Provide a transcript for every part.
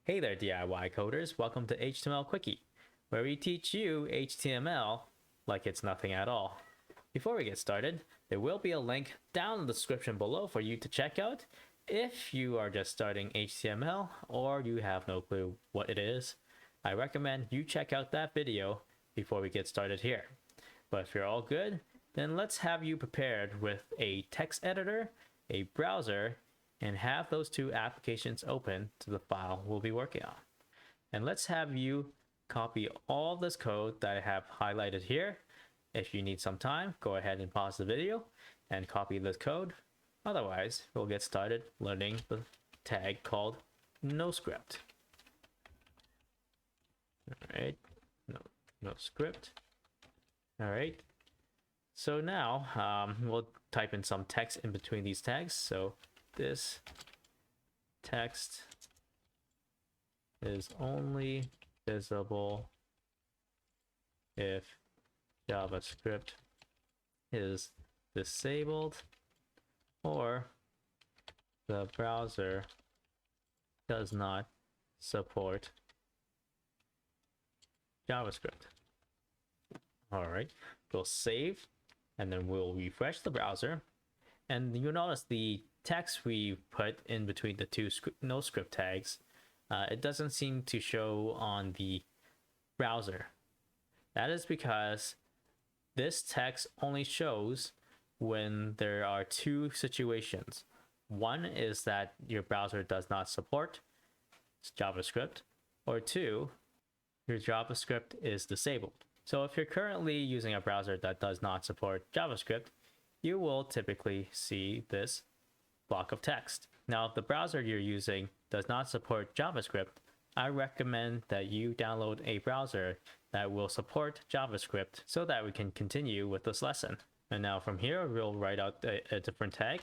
Hey there DIY coders, welcome to HTML Quickie, where we teach you HTML like it's nothing at all. Before we get started, there will be a link down in the description below for you to check out if you are just starting HTML or you have no clue what it is. I recommend you check out that video before we get started here. But if you're all good, then let's have you prepared with a text editor, a browser, and have those two applications open to the file we'll be working on. And let's have you copy all this code that I have highlighted here. If you need some time, go ahead and pause the video and copy this code. Otherwise, we'll get started learning the tag called NOSCRIPT. All right, NOSCRIPT. All right. So now we'll type in some text in between these tags. So this text is only visible if JavaScript is disabled or the browser does not support JavaScript. All right, we'll save and then we'll refresh the browser. And you'll notice the text we put in between the two NoScript tags, it doesn't seem to show on the browser. That is because this text only shows when there are two situations. One is that your browser does not support JavaScript, or two, your JavaScript is disabled. So if you're currently using a browser that does not support JavaScript, you will typically see this block of text. Now, if the browser you're using does not support JavaScript, I recommend that you download a browser that will support JavaScript so that we can continue with this lesson. And now from here, we'll write out a different tag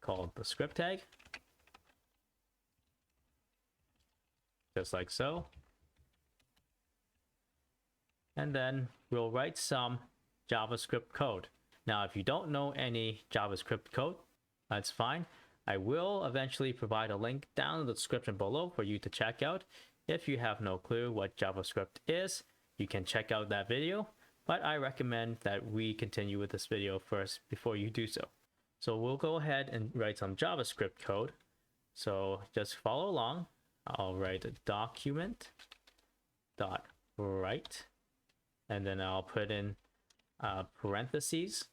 called the script tag. Just like so. And then we'll write some JavaScript code. Now, if you don't know any JavaScript code, that's fine. I will eventually provide a link down in the description below for you to check out. If you have no clue what JavaScript is, you can check out that video, but I recommend that we continue with this video first before you do so. So we'll go ahead and write some JavaScript code. So just follow along. I'll write a document.write, and then I'll put in parentheses,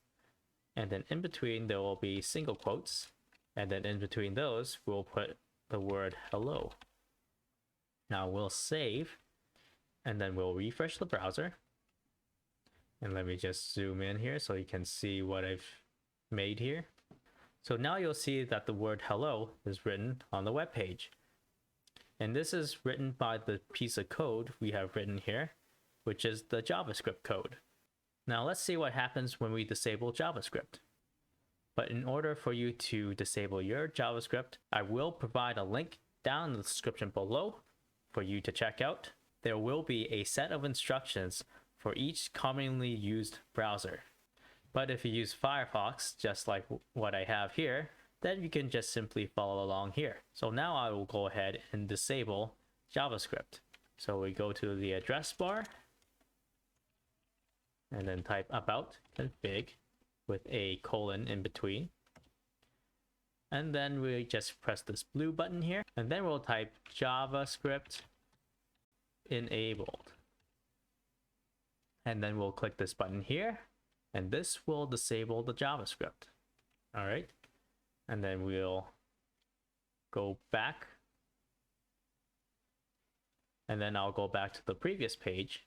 and then in between there will be single quotes, and then in between those we'll put the word hello. Now we'll save, and then we'll refresh the browser, and let me just zoom in here so you can see what I've made here. So now you'll see that the word hello is written on the web page, and this is written by the piece of code we have written here, which is the JavaScript code. Now let's see what happens when we disable JavaScript. But in order for you to disable your JavaScript, I will provide a link down in the description below for you to check out. There will be a set of instructions for each commonly used browser. But if you use Firefox, just like what I have here, then you can just simply follow along here. So now I will go ahead and disable JavaScript. So we go to the address bar, and then type about config with a colon in between. And then we just press this blue button here, and then we'll type JavaScript enabled. And then we'll click this button here, and this will disable the JavaScript. All right. And then we'll go back. And then I'll go back to the previous page.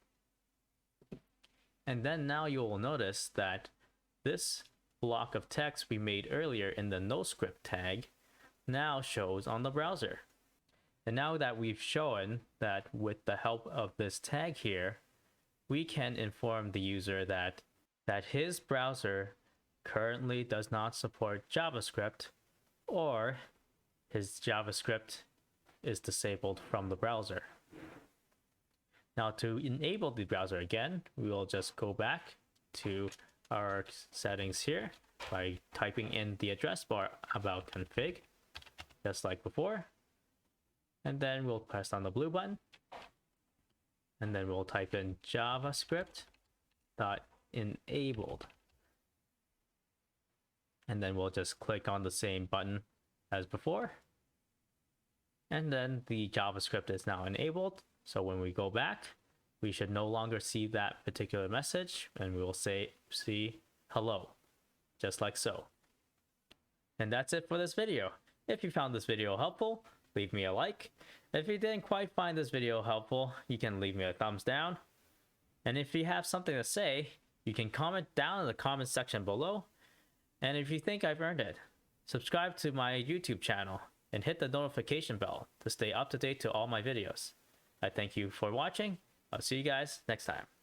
And then now you will notice that this block of text we made earlier in the NoScript tag now shows on the browser. And now that we've shown that with the help of this tag here, we can inform the user that his browser currently does not support JavaScript, or his JavaScript is disabled from the browser. Now to enable the browser again, we will just go back to our settings here by typing in the address bar about config, just like before. And then we'll press on the blue button. And then we'll type in JavaScript dot enabled. And then we'll just click on the same button as before. And then the JavaScript is now enabled. So when we go back, we should no longer see that particular message, and we will see hello, just like so. And that's it for this video. If you found this video helpful, leave me a like. If you didn't quite find this video helpful, you can leave me a thumbs down. And if you have something to say, you can comment down in the comment section below. And if you think I've earned it, subscribe to my YouTube channel and hit the notification bell to stay up to date to all my videos. I thank you for watching. I'll see you guys next time.